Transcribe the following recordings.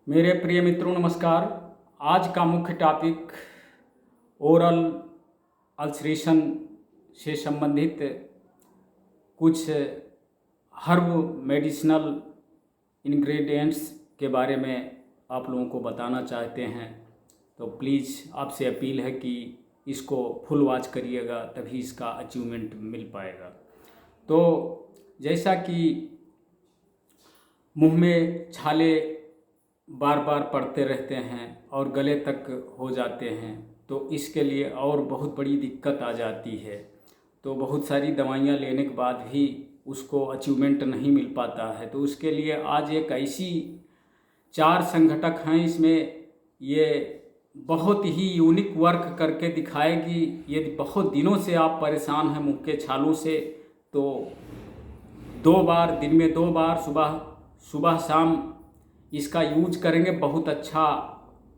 मेरे प्रिय मित्रों नमस्कार। आज का मुख्य टॉपिक ओरल अल्सरेशन से संबंधित कुछ हर्ब मेडिसिनल इंग्रेडिएंट्स के बारे में आप लोगों को बताना चाहते हैं। तो प्लीज़ आपसे अपील है कि इसको फुल वॉच करिएगा, तभी इसका अचीवमेंट मिल पाएगा। तो जैसा कि मुंह में छाले बार बार पड़ते रहते हैं और गले तक हो जाते हैं, तो इसके लिए और बहुत बड़ी दिक्कत आ जाती है। तो बहुत सारी दवाइयाँ लेने के बाद भी उसको अचीवमेंट नहीं मिल पाता है। तो उसके लिए आज एक ऐसी 4 संघटक हैं, इसमें ये बहुत ही यूनिक वर्क करके दिखाएगी। यदि बहुत दिनों से आप परेशान हैं मुंह के छालों से, तो 2 बार दिन में 2 बार सुबह शाम इसका यूज करेंगे, बहुत अच्छा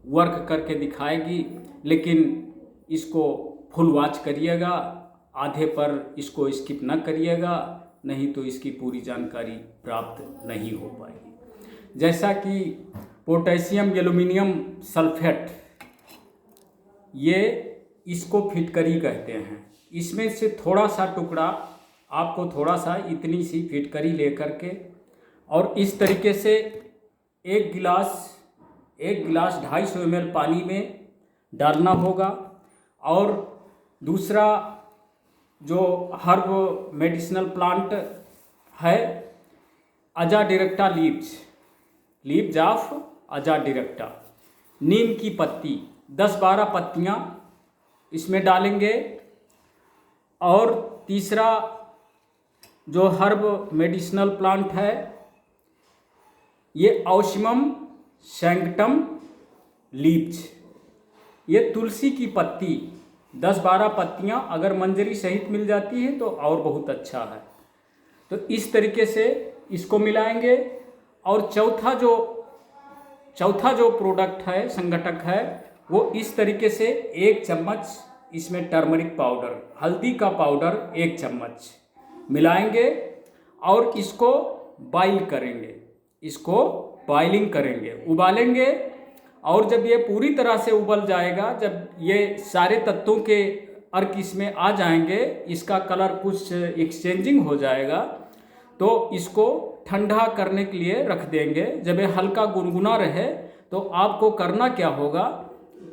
वर्क करके दिखाएगी। लेकिन इसको फुल वॉच करिएगा, आधे पर इसको स्किप न करिएगा, नहीं तो इसकी पूरी जानकारी प्राप्त नहीं हो पाएगी। जैसा कि पोटेशियम एल्युमिनियम सल्फेट, ये इसको फिटकरी कहते हैं। इसमें से थोड़ा सा टुकड़ा आपको, थोड़ा सा इतनी सी फिटकरी लेकर के, और इस तरीके से एक गिलास 250 ml पानी में डालना होगा। और दूसरा जो हर्ब मेडिसिनल प्लांट है, अजाडिरेक्टा लीव्स ऑफ अजाडिरेक्टा, नीम की पत्ती 10-12 पत्तियाँ इसमें डालेंगे। और तीसरा जो हर्ब मेडिसिनल प्लांट है, ये ऑसिमम सैंक्टम लीव्स, ये तुलसी की पत्ती 10-12 पत्तियाँ अगर मंजरी सहित मिल जाती है तो और बहुत अच्छा है। तो इस तरीके से इसको मिलाएंगे। और चौथा जो प्रोडक्ट है, संघटक है, वो इस तरीके से 1 चम्मच इसमें टर्मरिक पाउडर, हल्दी का पाउडर 1 चम्मच मिलाएंगे और इसको बॉइलिंग करेंगे, उबालेंगे। और जब ये पूरी तरह से उबल जाएगा, जब ये सारे तत्वों के अर्क इसमें आ जाएंगे, इसका कलर कुछ एक्सचेंजिंग हो जाएगा, तो इसको ठंडा करने के लिए रख देंगे। जब ये हल्का गुनगुना रहे, तो आपको करना क्या होगा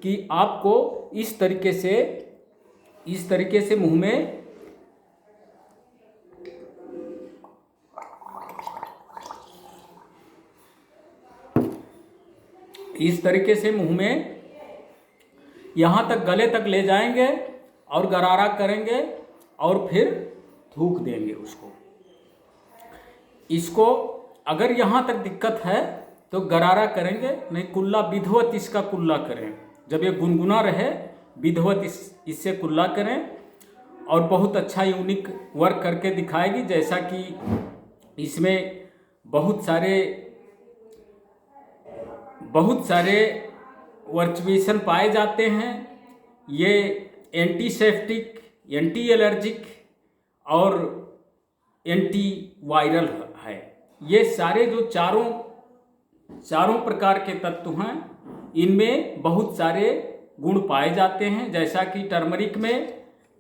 कि आपको इस तरीके से मुंह में यहाँ तक, गले तक ले जाएंगे और गरारा करेंगे और फिर थूक देंगे उसको। इसको अगर यहाँ तक दिक्कत है तो गरारा करेंगे, नहीं कुल्ला विधिवत इसका कुल्ला करें। जब ये गुनगुना रहे, विधिवत इससे कुल्ला करें। और बहुत अच्छा यूनिक वर्क करके दिखाएगी। जैसा कि इसमें बहुत सारे वर्चुएशन पाए जाते हैं। ये एंटीसेप्टिक, एंटी एलर्जिक और एंटी वायरल है। ये सारे जो चारों प्रकार के तत्व हैं, इनमें बहुत सारे गुण पाए जाते हैं। जैसा कि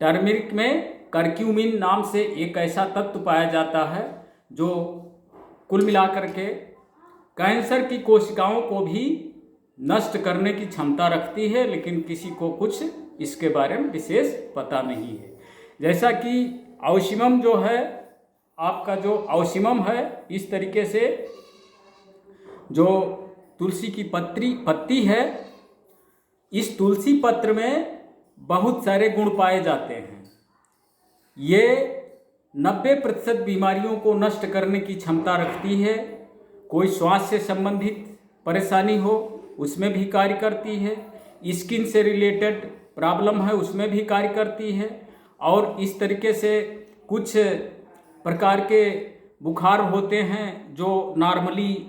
टर्मरिक में करक्यूमिन नाम से एक ऐसा तत्व पाया जाता है जो कुल मिलाकर के कैंसर की कोशिकाओं को भी नष्ट करने की क्षमता रखती है, लेकिन किसी को कुछ इसके बारे में विशेष पता नहीं है। जैसा कि ऑसिमम जो है, आपका जो ऑसिमम है, इस तरीके से जो तुलसी की पत्ती है, इस तुलसी पत्र में बहुत सारे गुण पाए जाते हैं। ये 90% बीमारियों को नष्ट करने की क्षमता रखती है। कोई श्वास से संबंधित परेशानी हो, उसमें भी कार्य करती है। स्किन से रिलेटेड प्रॉब्लम है, उसमें भी कार्य करती है। और इस तरीके से कुछ प्रकार के बुखार होते हैं जो नॉर्मली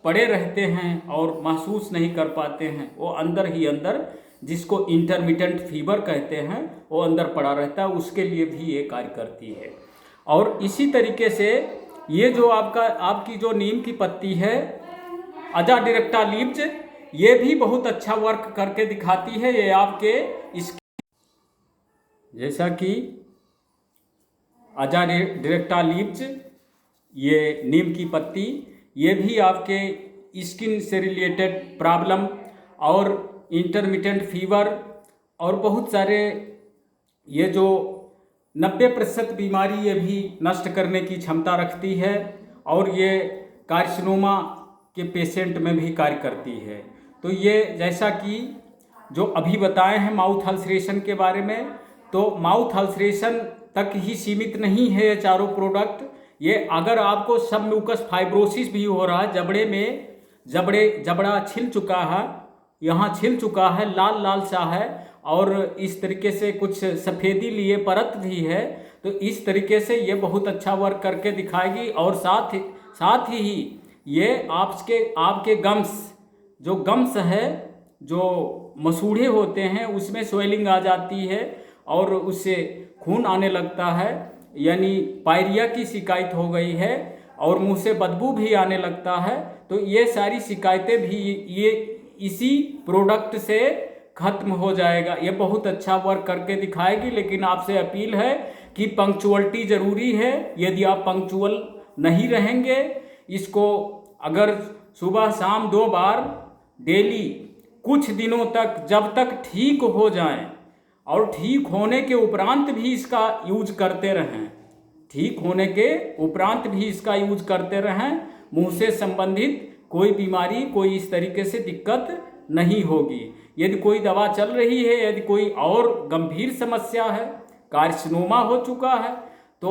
पड़े रहते हैं और महसूस नहीं कर पाते हैं, वो अंदर ही अंदर, जिसको इंटरमिटेंट फीवर कहते हैं, वो अंदर पड़ा रहता है, उसके लिए भी ये कार्य करती है। और इसी तरीके से ये जो आपकी जो नीम की पत्ती है, अजाडिरेक्टालिब्स ये भी बहुत अच्छा वर्क करके दिखाती है। ये आपके इस जैसा कि अजाडिरेक्टालिब्स, ये नीम की पत्ती, ये भी आपके स्किन से रिलेटेड प्रॉब्लम और इंटरमिटेंट फीवर और बहुत सारे ये जो 90% बीमारी ये भी नष्ट करने की क्षमता रखती है और ये कार्सिनोमा के पेशेंट में भी कार्य करती है। तो ये जैसा कि जो अभी बताए हैं माउथ अल्सरेशन के बारे में, तो माउथ अल्सरेशन तक ही सीमित नहीं है ये चारों प्रोडक्ट। ये अगर आपको सबम्यूकस फाइब्रोसिस भी हो रहा है, जबड़े में जबड़ा छिल चुका है, यहाँ छिल चुका है, लाल लाल सा है और इस तरीके से कुछ सफ़ेदी लिए परत भी है, तो इस तरीके से ये बहुत अच्छा वर्क करके दिखाएगी। और साथ ही ये आपके गम्स है, जो मसूड़े होते हैं उसमें स्वेलिंग आ जाती है और उससे खून आने लगता है, यानी पायरिया की शिकायत हो गई है और मुंह से बदबू भी आने लगता है, तो ये सारी शिकायतें भी ये इसी प्रोडक्ट से खत्म हो जाएगा। ये बहुत अच्छा वर्क करके दिखाएगी। लेकिन आपसे अपील है कि पंक्चुअलिटी ज़रूरी है। यदि आप पंक्चुअल नहीं रहेंगे, इसको अगर सुबह शाम 2 बार डेली कुछ दिनों तक, जब तक ठीक हो जाएं और ठीक होने के उपरांत भी इसका यूज करते रहें, मुंह से संबंधित कोई बीमारी, कोई इस तरीके से दिक्कत नहीं होगी। यदि कोई दवा चल रही है, यदि कोई और गंभीर समस्या है, कार्सिनोमा हो चुका है, तो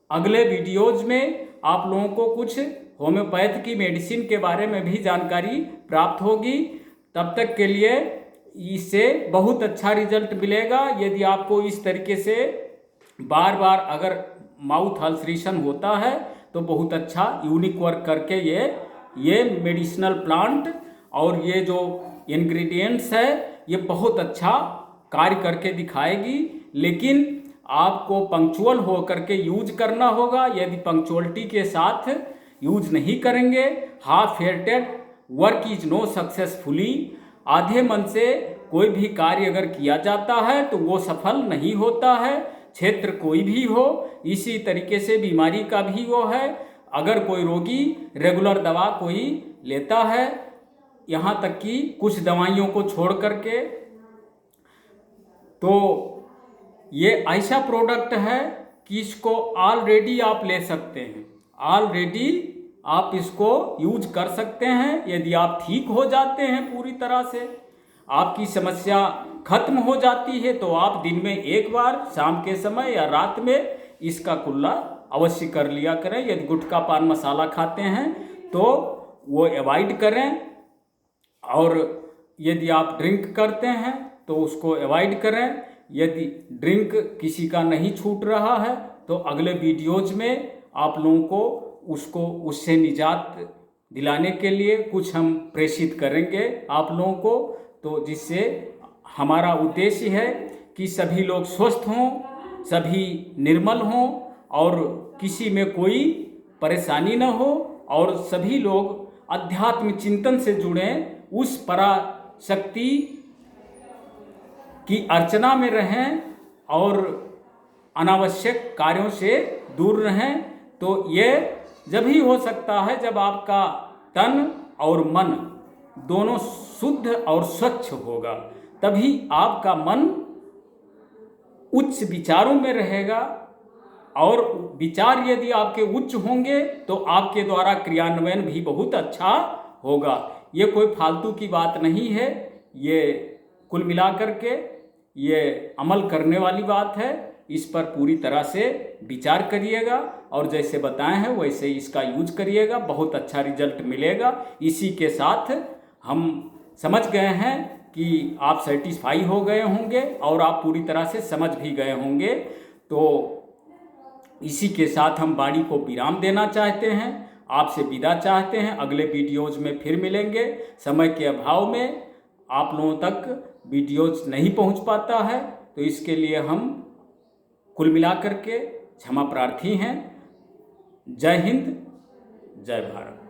अगले वीडियोज में आप लोगों को कुछ होम्योपैथ की मेडिसिन के बारे में भी जानकारी प्राप्त होगी। तब तक के लिए इससे बहुत अच्छा रिजल्ट मिलेगा। यदि आपको इस तरीके से बार बार अगर माउथ अल्सरेशन होता है तो बहुत अच्छा यूनिक वर्क करके ये मेडिसिनल प्लांट और ये जो इंग्रेडिएंट्स है ये बहुत अच्छा कार्य करके दिखाएगी। लेकिन आपको पंक्चुअल हो करके यूज करना होगा। यदि पंक्चुअलिटी के साथ यूज नहीं करेंगे, half hearted work is no successfully, आधे मन से कोई भी कार्य अगर किया जाता है तो वो सफल नहीं होता है। क्षेत्र कोई भी हो, इसी तरीके से बीमारी का भी वो है। अगर कोई रोगी रेगुलर दवा कोई लेता है, यहाँ तक कि कुछ दवाइयों को छोड़ करके, तो ये ऐसा प्रोडक्ट है कि इसको ऑलरेडी आप ले सकते हैं, ऑलरेडी आप इसको यूज कर सकते हैं। यदि आप ठीक हो जाते हैं, पूरी तरह से आपकी समस्या खत्म हो जाती है, तो आप दिन में एक बार शाम के समय या रात में इसका कुल्ला अवश्य कर लिया करें। यदि गुटखा पान मसाला खाते हैं तो वो अवॉइड करें, और यदि आप ड्रिंक करते हैं तो उसको अवॉइड करें। यदि ड्रिंक किसी का नहीं छूट रहा है तो अगले वीडियोज में आप लोगों को उससे निजात दिलाने के लिए कुछ हम प्रेषित करेंगे आप लोगों को, तो जिससे हमारा उद्देश्य है कि सभी लोग स्वस्थ हों, सभी निर्मल हों और किसी में कोई परेशानी न हो, और सभी लोग अध्यात्म चिंतन से जुड़ें, उस पराशक्ति की अर्चना में रहें और अनावश्यक कार्यों से दूर रहें। तो ये जब ही हो सकता है जब आपका तन और मन दोनों शुद्ध और स्वच्छ होगा, तभी आपका मन उच्च विचारों में रहेगा, और विचार यदि आपके उच्च होंगे तो आपके द्वारा क्रियान्वयन भी बहुत अच्छा होगा। ये कोई फालतू की बात नहीं है, ये कुल मिलाकर के ये अमल करने वाली बात है। इस पर पूरी तरह से विचार करिएगा और जैसे बताए हैं वैसे इसका यूज करिएगा, बहुत अच्छा रिजल्ट मिलेगा। इसी के साथ हम समझ गए हैं कि आप सेटिस्फाई हो गए होंगे और आप पूरी तरह से समझ भी गए होंगे। तो इसी के साथ हम वाणी को विराम देना चाहते हैं, आपसे विदा चाहते हैं। अगले वीडियोज में फिर मिलेंगे। समय के अभाव में आप लोगों तक वीडियोज नहीं पहुंच पाता है, तो इसके लिए हम कुल मिलाकर के क्षमा प्रार्थी हैं। जय हिंद, जय भारत।